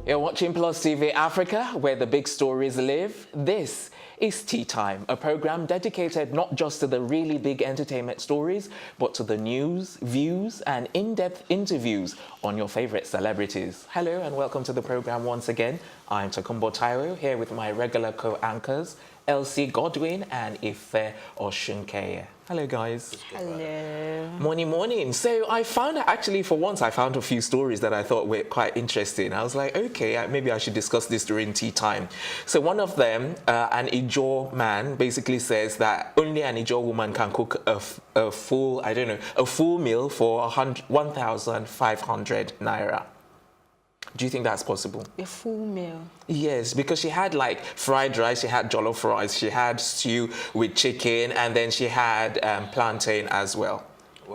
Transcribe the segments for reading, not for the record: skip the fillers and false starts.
You're watching Plus TV Africa, where the big stories live. This is Tea Time, a program dedicated not just to the really big entertainment stories, but to the news, views, and in-depth interviews on your favorite celebrities. Hello and welcome to the program once again. I'm Tokumbo Taiwo, here with my regular co-anchors, Elsie Godwin and Ife Oshunkeye. Hello, guys. Hello. Morning. So I found, actually, for once, I found a few stories that I thought were quite interesting. I was like, okay, maybe I should discuss this during tea time. So one of them, an Ijaw man, basically says that only an Ijaw woman can cook a full meal for 1,500 naira. Do you think that's possible? A full meal? Yes, because she had like fried rice, she had jollof rice, she had stew with chicken, and then she had plantain as well.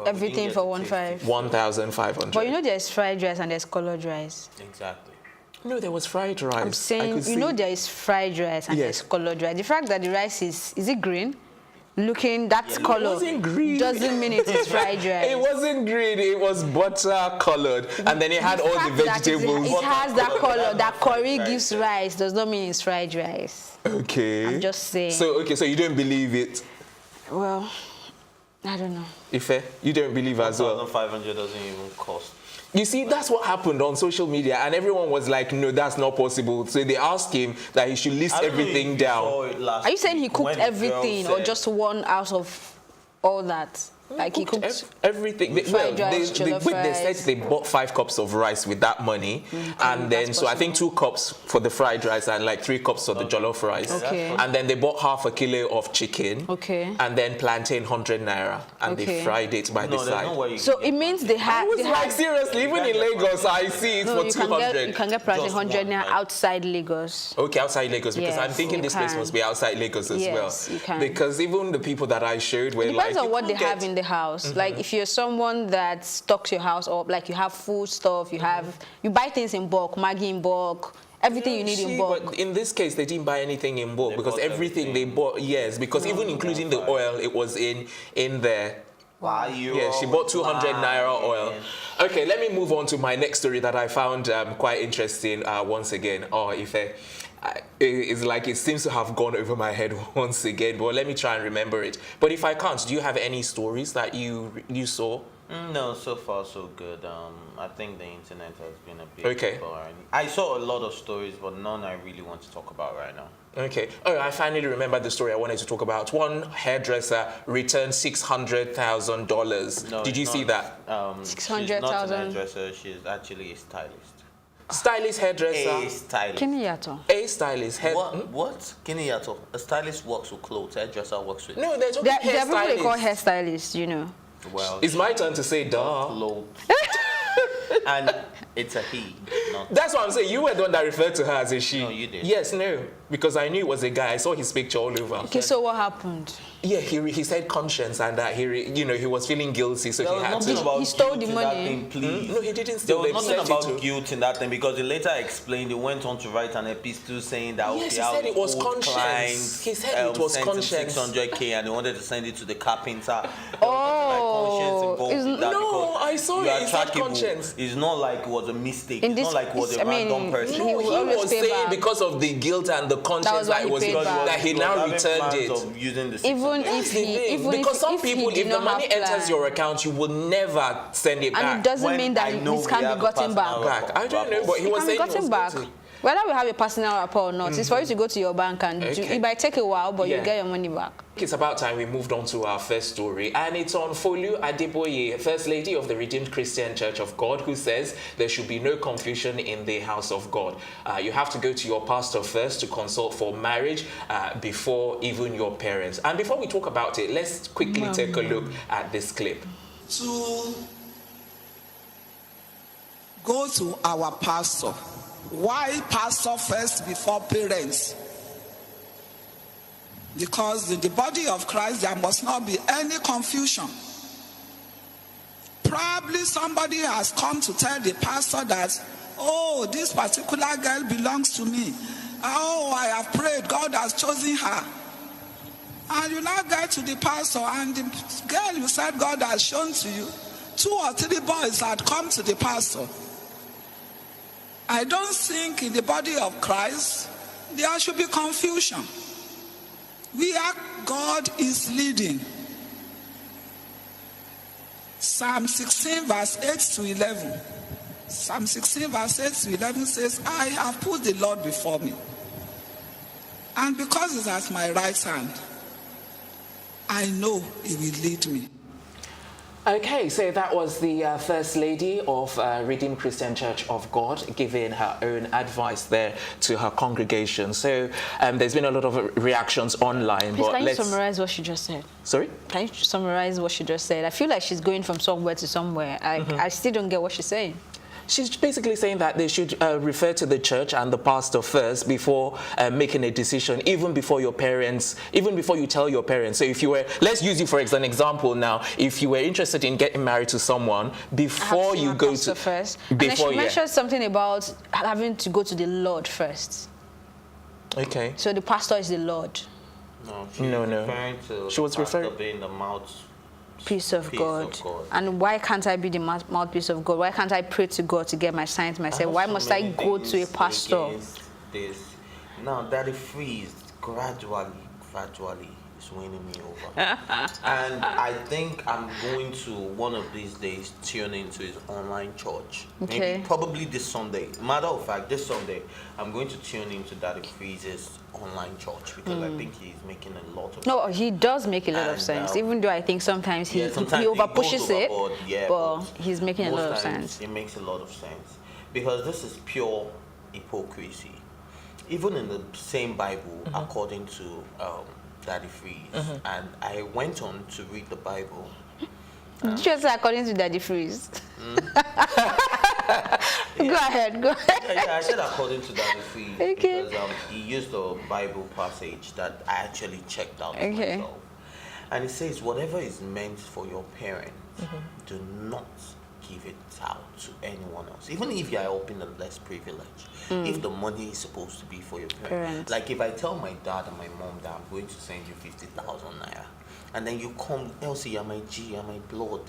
Everything for 1,500. But you know there's fried rice and there's colored rice. Exactly. No, there was fried rice. I'm saying, you know there is fried rice and there's colored rice. The fact that the rice is it green? Looking that color, it wasn't green, doesn't mean it is fried rice. It wasn't green, it was butter colored, and then it had all the vegetables. It has that color, that curry gives rice, does not mean it's fried rice. Okay. I'm just saying. So you don't believe it? Well, I don't know. Ife, you don't believe as well? 1,500 doesn't even cost. You see, that's what happened on social media, and everyone was like, no, that's not possible. So they asked him that he should list everything down. Are you saying he cooked everything or just one out of all that? Like he cooked everything. They said they bought 5 cups of rice with that money, and then I think 2 cups for the fried rice and like 3 cups for the jollof rice. Okay. And then they bought half a kilo of chicken. Okay. And then plantain 100 naira, and they fried it by the side. So it means they had. Seriously, even in Lagos, I see it for 200. You can get plantain 100 naira outside Lagos. Okay, outside Lagos, because I'm thinking this place must be outside Lagos as well. Yes, you can. Because even the people that I showed were depends on what they have in the house. Like if you're someone that stocks your house up, like you have food stuff, you buy things in bulk, Maggi in bulk, everything you need in bulk. But in this case, they didn't buy anything in bulk because everything they bought, because even including the oil, it was in there. Wow. Yeah, she bought 200 naira oil. Okay, let me move on to my next story that I found quite interesting once again. It's like it seems to have gone over my head once again, but let me try and remember it. But if I can't, do you have any stories that you saw? No, so far so good. I think the internet has been a bit boring. I saw a lot of stories, but none I really want to talk about right now. Okay. Oh, I finally remembered the story I wanted to talk about. One hairdresser returned $600,000. No, Did you see that? 600,000. She's not a hairdresser. She's actually a stylist. Stylist hairdresser. A stylist. A stylist. What? Kiniyato. A stylist works with clothes. Hairdresser works with. No, there's there are people they call hairstylists, you know. Well, it's my turn to say duh. Clothes. And it's a he. That's what I'm saying. You were the one that referred to her as a she. No, you did. Yes, no. Because I knew it was a guy. I saw his picture all over. Okay, so what happened? Yeah, he said conscience and that he was feeling guilty, so he had to. He stole the money. Thing, please. No, he didn't steal. There was nothing about guilt in that thing because he later explained. He went on to write an epistle saying that he said it was conscience. He said it was conscience. 600K and he wanted to send it to the carpenter. No, I saw it. It's not conscience. It's not like it was a mistake. It's not like it was a random person. No, he was saying because of the guilt and the conscience that he now returned it. Because some people, if the money enters your account, you will never send it back. And it doesn't mean that this can be gotten back. I don't know, but he was saying it was back. Whether we have a personal rapport or not, it's for you to go to your bank and it might take a while, but you get your money back. It's about time we moved on to our first story, and it's on Folu Adeboye, First Lady of the Redeemed Christian Church of God, who says there should be no confusion in the house of God. You have to go to your pastor first to consult for marriage before even your parents. And before we talk about it, let's quickly take a look at this clip. To go to our pastor. Why pastor first before parents? Because in the body of Christ there must not be any confusion. Probably somebody has come to tell the pastor that, oh, this particular girl belongs to me. Oh, I have prayed, God has chosen her. And you now get to the pastor and the girl you said God has shown to you, 2 or 3 boys had come to the pastor. I don't think in the body of Christ there should be confusion. Where God is leading. Psalm 16 verse 8 to 11. Psalm 16 verse 8 to 11 says, I have put the Lord before me. And because it's at my right hand, I know he will lead me. Okay, so that was the First Lady of Redeemed Christian Church of God giving her own advice there to her congregation. So there's been a lot of reactions online. Please, but can you summarize what she just said? Sorry? Can you summarize what she just said? I feel like she's going from somewhere to somewhere. I still don't get what she's saying. She's basically saying that they should refer to the church and the pastor first before making a decision, even before your parents, even before you tell your parents. So if you were, let's use you for an example now, if you were interested in getting married to someone, before you go to first. And then she mentioned something about having to go to the Lord first. Okay. So the pastor is the Lord. No, no. She was referring to being the mouth. Peace of God. And why can't I be the mouthpiece of God? Why can't I pray to God to get my signs myself? Why must I go to a pastor? This. Now that it frees gradually is winning me over. And I think I'm going to one of these days tune into his online church. Okay. Maybe probably this Sunday. Matter of fact, this Sunday I'm going to tune into Daddy Freeze's online church because I think he's making a lot of No, he does make a lot of sense. Even though I think sometimes he over pushes it, but he's making a lot of sense. It makes a lot of sense because this is pure hypocrisy. Even in the same Bible, according to Daddy Freeze, and I went on to read the Bible. Just according to Daddy Freeze. Go ahead. Yeah, I said according to Daddy Freeze Okay. because he used a Bible passage that I actually checked out myself. And it says, whatever is meant for your parents, do not give it out to anyone else. Even if you are helping the less privileged. If the money is supposed to be for your parents. Like if I tell my dad and my mom that I'm going to send you 50,000 naira, and then you come, Elsie, you're my G, you're my blood.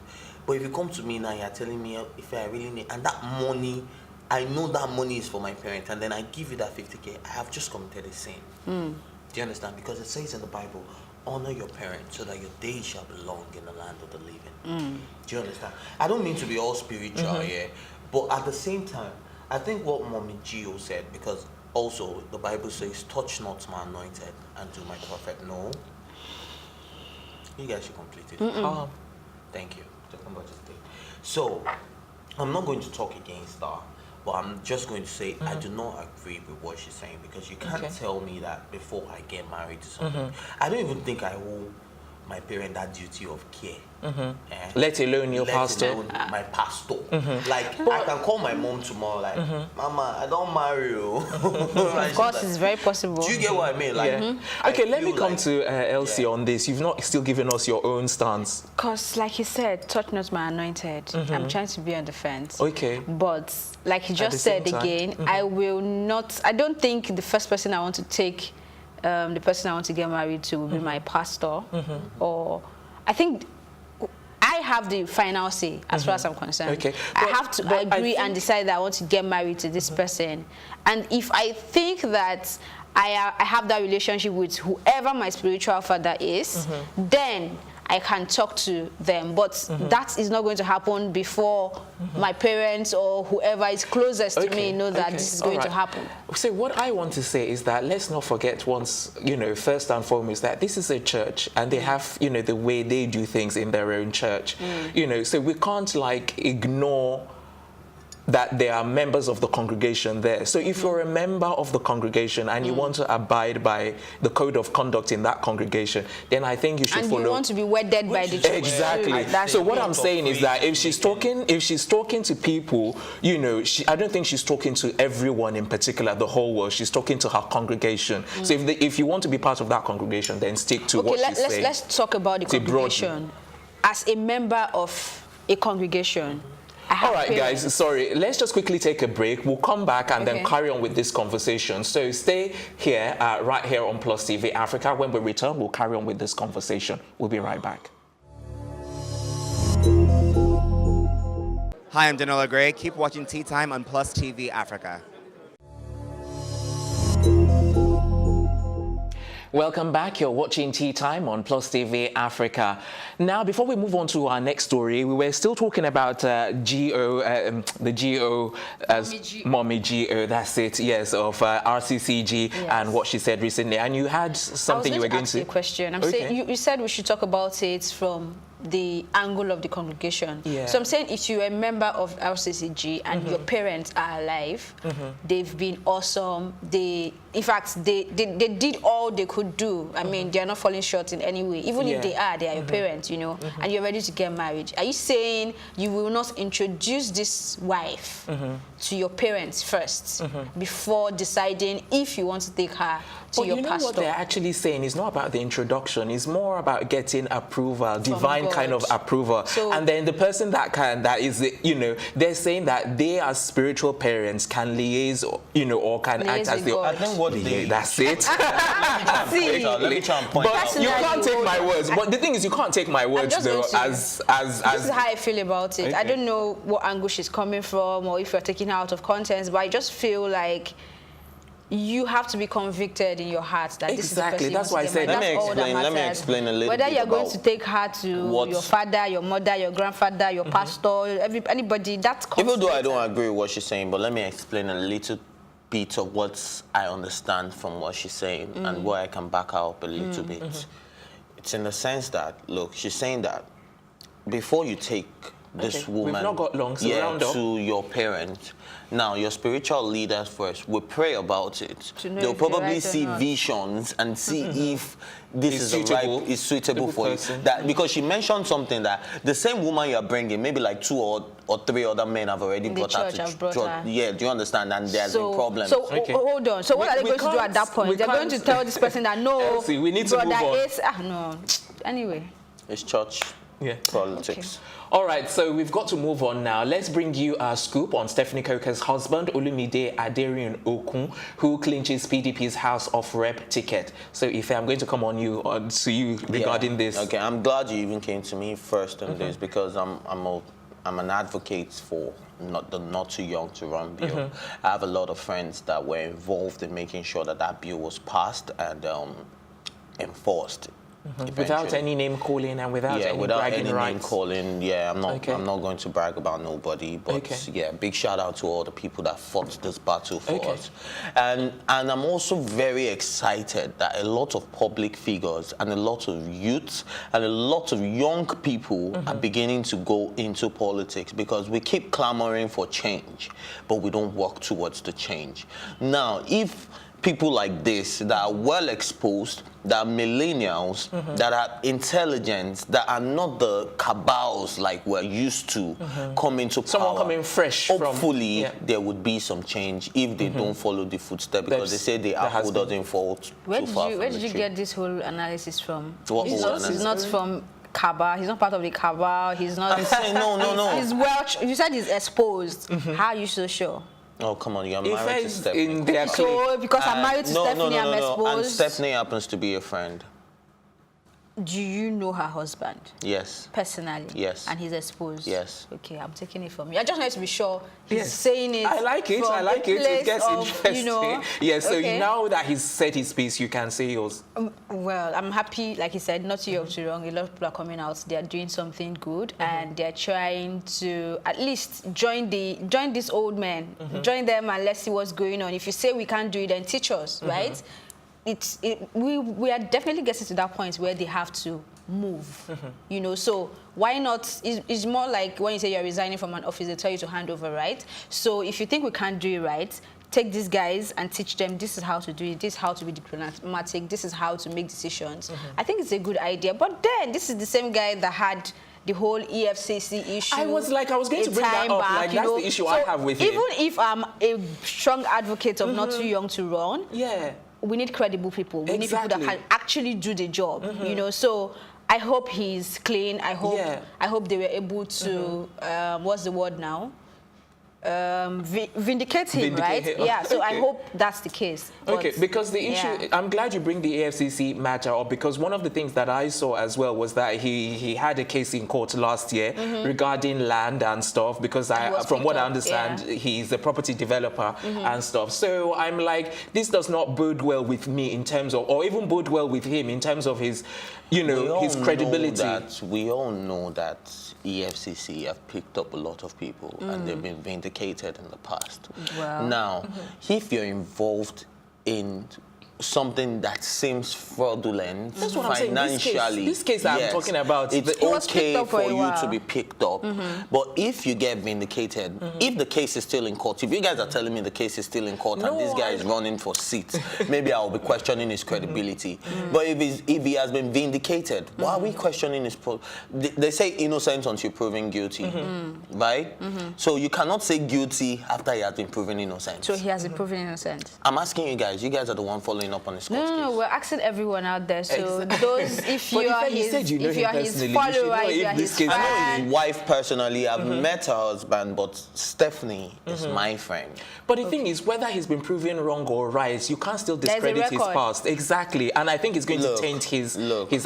But if you come to me now, you're telling me if I really need, and that money, I know that money is for my parents, and then I give you that 50K, I have just committed a sin. Do you understand? Because it says in the Bible, honor your parents so that your days shall be long in the land of the living. Do you understand? I don't mean to be all spiritual here, but at the same time, I think what Mommy Gio said, because also the Bible says, touch not my anointed and do my prophet. No. You guys should complete it. Thank you. So, I'm not going to talk against her, but I'm just going to say I do not agree with what she's saying because you can't tell me that before I get married to someone. I don't even think I owe my parent that duty of care. Let alone your pastor. Alone my pastor. Like, I can call my mom tomorrow, like, Mama, I don't marry you. Of course, it's very possible. Do you get what I mean? Like, Okay, let me come to Elsie on this. You've not still given us your own stance. Because, like he said, touch not my anointed. I'm trying to be on the fence. Okay. But, like he just said again, I will not, I don't think the first person I want to take, the person I want to get married to will be my pastor. Or, I think I have the final say as far as I'm concerned. Okay. I have to agree and decide that I want to get married to this person. And if I think that I have that relationship with whoever my spiritual father is, then I can talk to them. But that is not going to happen before my parents or whoever is closest to me know that this is going to happen. So what I want to say is that let's not forget once, first and foremost, that this is a church and they have, the way they do things in their own church. So we can't ignore that there are members of the congregation there. So if you're a member of the congregation and you want to abide by the code of conduct in that congregation, then I think you should follow. And you want to be wedded by the church. Exactly. So what I'm saying is that if she's talking to people, I don't think she's talking to everyone in particular, the whole world. She's talking to her congregation. So if you want to be part of that congregation, then stick to what she's saying. Let's talk about the congregation. As a member of a congregation, all right, guys, sorry. Let's just quickly take a break. We'll come back and then carry on with this conversation. So stay here, right here on Plus TV Africa. When we return, we'll carry on with this conversation. We'll be right back. Hi, I'm Danola Gray. Keep watching Tea Time on Plus TV Africa. Welcome back. You're watching Tea Time on Plus TV Africa. Now, before we move on to our next story, we were still talking about the GO, Mommy GO, that's it, yes, of RCCG, yes, and what she said recently. And you had something you were going to... ask you a question. I'm saying, you said we should talk about it from the angle of the congregation. Yeah. So I'm saying if you're a member of RCCG and your parents are alive, they've been awesome. In fact, they did all they could do. I mean, they're not falling short in any way. Even if they are your parents, you know, and you're ready to get married. Are you saying you will not introduce this wife to your parents first before deciding if you want to take her to your pastor? But you know what they're actually saying is not about the introduction. It's more about getting approval, divine kind of approval. So, and then the person that is, you know, they're saying that they as spiritual parents can liaise, you know, or can act as the... I think what they... That's it. Let me try and point out. But you can't take my words. But the thing is, you can't take my words, though, as... This is how I feel about it. Okay. I don't know what angle she's coming from or if you're taking her out of context, but I just feel like you have to be convicted in your heart that this is the person. That's why I said. Let me explain a little whether bit you're going to take her to your father, your mother, your grandfather, your pastor, anybody. That's even though I don't agree with what she's saying, but let me explain a little bit of what I understand from what she's saying and where I can back her up a little bit. It's in the sense that, look, she's saying that before you take this woman, we've not got long, so to your parents. Now, your spiritual leaders first will pray about it. They'll probably see visions and see if this is suitable for you. Because she mentioned something that the same woman you're bringing, maybe like 2 or 3 other men have already brought her to church. Yeah, do you understand? And there's been problems. So hold on. So what are they going to do at that point? They're going to tell this person that no, Elsie, we need to move on. No. Anyway, it's church politics. Okay. All right, so we've got to move on now. Let's bring you a scoop on Stephanie Coker's husband, Olumide Aderiun Okun, who clinches PDP's House of Rep ticket. So, Ife, I'm going to come on you regarding this. Okay, I'm glad you even came to me first on this because I'm an advocate for the not too young to run bill. I have a lot of friends that were involved in making sure that bill was passed and enforced. Without any name calling and without any bragging rights. Name calling, I'm not going to brag about nobody, but big shout out to all the people that fought this battle for us. And I'm also very excited that a lot of public figures and a lot of youth and a lot of young people are beginning to go into politics because we keep clamoring for change, but we don't work towards the change. Now, if people like this that are well exposed, that are millennials, that are intelligent, that are not the cabals like we're used to come into power. Someone coming fresh. Hopefully, there would be some change if they don't follow the footsteps because they say the apple doesn't fall too far from the tree. Where did you get this whole analysis from? He's not from cabal. He's not part of the cabal. He's not. I'm saying no. He's you said he's exposed. How are you so sure? Oh, come on, you're married to Stephanie. So, because I'm married to Stephanie, I'm exposed. And Stephanie happens to be a friend. Do you know her husband? Yes. Personally? Yes. And he's exposed? Yes. Okay, I'm taking it from you. I just wanted to be sure he's saying it. I like it. It gets interesting. You know, yes, so now that he's said his piece, you can say yours. Well, I'm happy, like he said, not too young, too wrong. A lot of people are coming out. They're doing something good, and they're trying to at least join these old men. Join them and let's see what's going on. If you say we can't do it, then teach us, right? We are definitely getting to that point where they have to move, you know, so why not? It's more like when you say you're resigning from an office, they tell you to hand over, right? So if you think we can't do it right, take these guys and teach them this is how to do it, this is how to be diplomatic, this is how to make decisions. I think it's a good idea, but then this is the same guy that had the whole EFCC issue. I was going to bring that up. Like, that's the issue I have with it. Even if I'm a strong advocate of not too young to run, we need credible people. We need people that can actually do the job. You know, so I hope he's clean. I hope they were able to what's the word now? vindicate him, right? him. Yeah, so I Okay. hope that's the case. Okay, But, because the issue, yeah. I'm glad you bring the AFCC matter up, because one of the things that I saw as well was that he had a case in court last year regarding land and stuff, because was from picked what I up, understand, yeah. he's a property developer and stuff. So I'm like, this does not bode well with me in terms of, or even bode well with him in terms of his, you know, his credibility. We all know that EFCC have picked up a lot of people and they've been vindicated in the past. Well. Now, if you're involved in something that seems fraudulent That's what I'm saying. financially, This case that I'm talking about, it's It was okay picked up for for a you while. to be picked up. But if you get vindicated, if the case is still in court, if you guys are telling me the case is still in court and this guy is running for seats, maybe I'll be questioning his credibility. But if he has been vindicated, why are we questioning his they say innocent until proven guilty, right? So you cannot say guilty after he has been proven innocent. So he has been proven innocent. I'm asking you guys are the one following up on his court No, case. we're asking everyone out there. So those, if But you are you said you know if him you are his personally, you should follower, know if you if are this his case- I know fan. his wife personally. I've met her husband, but Stephanie is my friend. But the thing is, whether he's been proven wrong or right, you can't still There's a discredit his record. past. Exactly. And I think it's going to taint his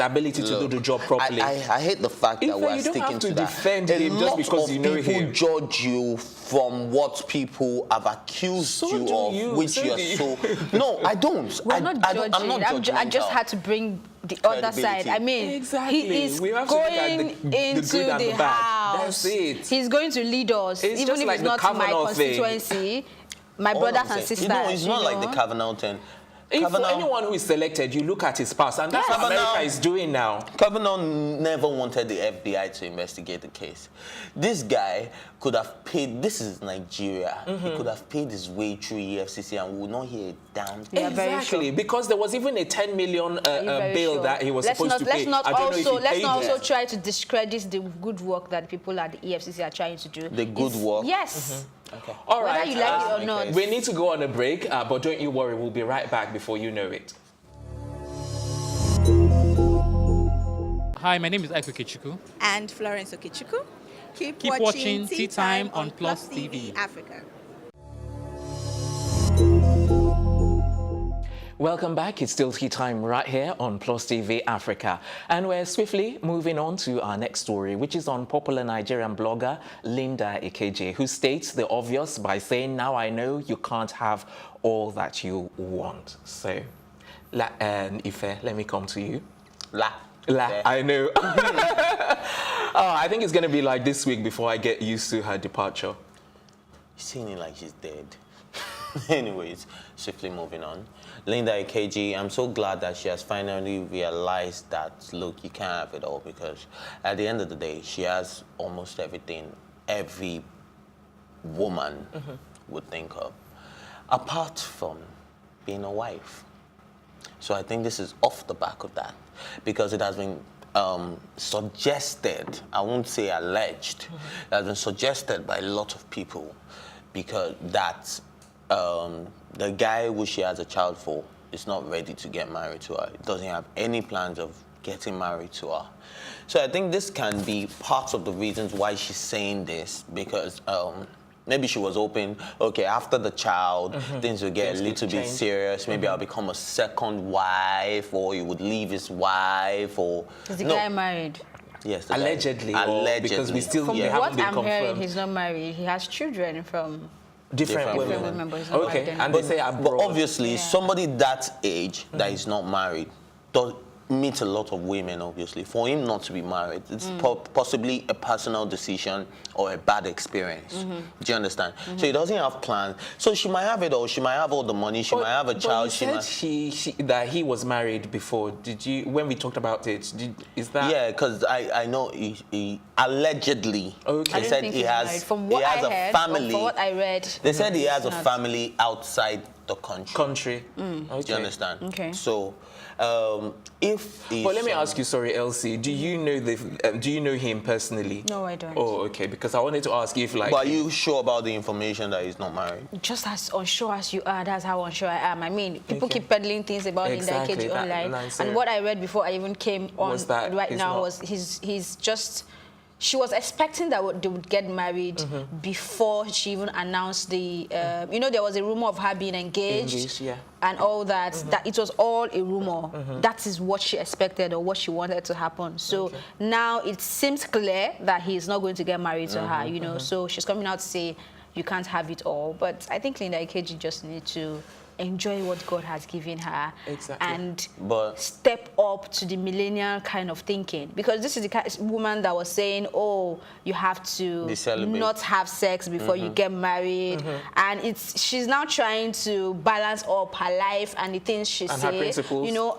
ability to do the job properly. I hate the fact that Ife, we're you don't sticking have to to that. defend A him just lot because of you know people him. judge you from what people have accused So you do of, you, which so you're do you. so. No, I don't. We're not judging. I'm not I just judgmental. had to bring the other side. I mean, Exactly. he is We have to look at going the into good and the the bad. house. That's it. He's going to lead us, It's even just if like it's the not my Kavanaugh thing. constituency, my All brothers I'm and saying- sisters. No, it's not you like the know. Kavanaugh thing. If Kavanaugh- anyone who is selected, you look at his past, and that's Yes. what America Kavanaugh- is doing now. Kavanaugh never wanted the FBI to investigate the case. This guy could have paid, this is Nigeria, he could have paid his way through EFCC and we would not hear a damn thing. Yeah, very Exactly, sure. because there was even a 10 million Very bail sure. that he was Let's supposed not, to pay. Let's not I don't know if he also, let's paid not it. also try to discredit the good work that people at the EFCC are trying to do. The good It's- work? Yes. Okay. All Whether right, you like it or not. we need to go on a break, but don't you worry, we'll be right back before you know it. Hi, my name is Ikeji. And Florence Okichuku. Keep watching Tea Time on Plus TV Africa. Welcome back. It's still Tea Time right here on Plus TV Africa. And we're swiftly moving on to our next story, which is on popular Nigerian blogger Linda Ikeji, who states the obvious by saying, now I know you can't have all that you want. So, Ife, let me come to you. I know. I think it's going to be like this week before I get used to her departure. Seeing it like she's dead. Anyways, swiftly moving on. Linda Ikeji, I'm so glad that she has finally realized that, look, you can't have it all, because at the end of the day, she has almost everything every woman would think of, apart from being a wife. So I think this is off the back of that, because it has been suggested, I won't say alleged, it has been suggested by a lot of people, because that the guy who she has a child for is not ready to get married to her. He doesn't have any plans of getting married to her. So I think this can be part of the reasons why she's saying this, because maybe she was hoping, okay, after the child, things will get a little bit serious. Maybe I'll become a second wife, or he would leave his wife, or... Is the guy married? Yes. the guy- Allegedly, or because we still From haven't what been I'm confirmed. hearing, he's not married. He has children from Different Different women. women, but he's not Okay, married and they anymore. say But abroad. obviously, somebody that age that is not married does meet a lot of women, obviously. For him not to be married, it's possibly a personal decision or a bad experience. Do you understand? So he doesn't have plans. So she might have it all. She might have all the money. She might have a child. But you said that he was married before. Did you, when we talked about it, is that... Yeah, because I know he allegedly. Okay. I They don't said think he he's has, married. From he what has I a heard, family. or from what I read, They said he has a he's not. family outside the country. Okay. Do you understand? Okay. So, if he's But let me ask you, sorry, Elsie, do you know do you know him personally? No, I don't. Oh, okay, because I wanted to ask you if like... But are you sure about the information that he's not married? Just as unsure as you are, that's how unsure I am. I mean, people Okay. keep peddling things about Exactly, Linda Ikeji that- online. that's And it. what I read before I even came on Was that right he's now not- was he's just she was expecting that they would get married before she even announced the, you know, there was a rumor of her being engaged and all that, that it was all a rumor. That is what she expected or what she wanted to happen. So now it seems clear that he's not going to get married to her, you know, so she's coming out to say, you can't have it all. But I think Linda Ikeji just needs to enjoy what God has given her and step up to the millennial kind of thinking, because this is the kind of woman that was saying, oh, you have to not have sex before you get married, and she's now trying to balance up her life and the things she says. You know,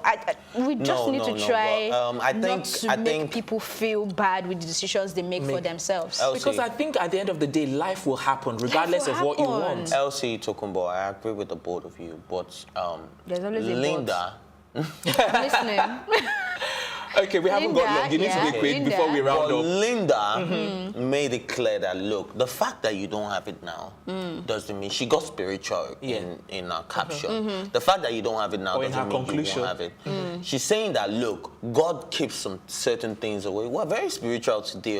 we just need to try not to make people feel bad with the decisions they make for themselves. Elsie, because I think at the end of the day, life will happen regardless of what you want. Elsie Tokumbo, I agree with the both of you. But Linda, listening. Okay, we haven't got long. You need to be quick before we round up. Linda made it clear that, look, the fact that you don't have it now doesn't mean, she got spiritual in her caption. The fact that you don't have it now doesn't mean you won't have it. She's saying that, look, God keeps some certain things away. We're very spiritual today.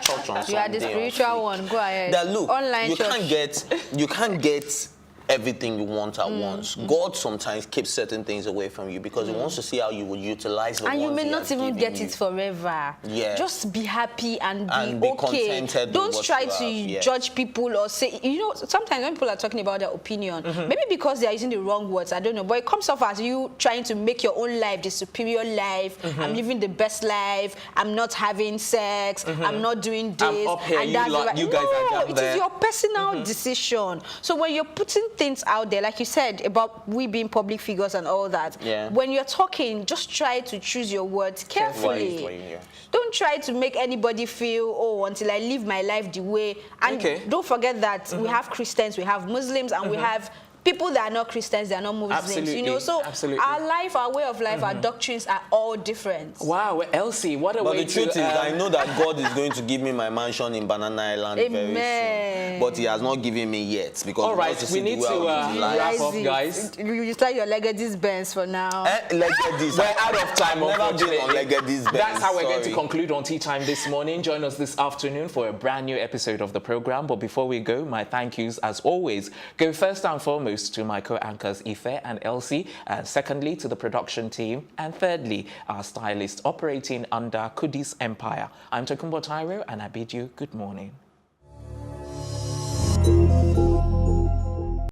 Church on Sunday. You are the spiritual one. Go ahead. That, look, online you can't get everything you want at once. God sometimes keeps certain things away from you because he wants to see how you would utilize the ones you may he not has even given get you. it forever. Just be happy and be okay. contented. Don't with try what to you have. judge people or say, you know, sometimes when people are talking about their opinion, maybe because they are using the wrong words, I don't know, but it comes off as you trying to make your own life the superior life. I'm living the best life. I'm not having sex. I'm not doing this. I'm up here, and that's you guys are down it there. is your personal decision. So when you're putting things out there, like you said about we being public figures and all that, when you're talking, just try to choose your words carefully. Don't try to make anybody feel, oh, until I live my life the way. And don't forget that we have Christians, we have Muslims, and we have people that are not Christians, they are not Muslims, you know. So our life, our way of life, our doctrines are all different. Wow, Elsie, what a way to... But the truth is, I know that God is going to give me my mansion in Banana Island very soon. But he has not given me yet. Because all right, we need to wrap up, guys. You start your Legady's Benz for now. Legady's. We're out of time, unfortunately. That's how we're going to conclude on Tea Time this morning. Join us this afternoon for a brand new episode of the program. But before we go, my thank yous, as always, go first and foremost to my co-anchors Ife and Elsie, and secondly to the production team, and thirdly our stylist operating under Kudi's empire. I'm Tokumbo Tyro, and I bid you good morning.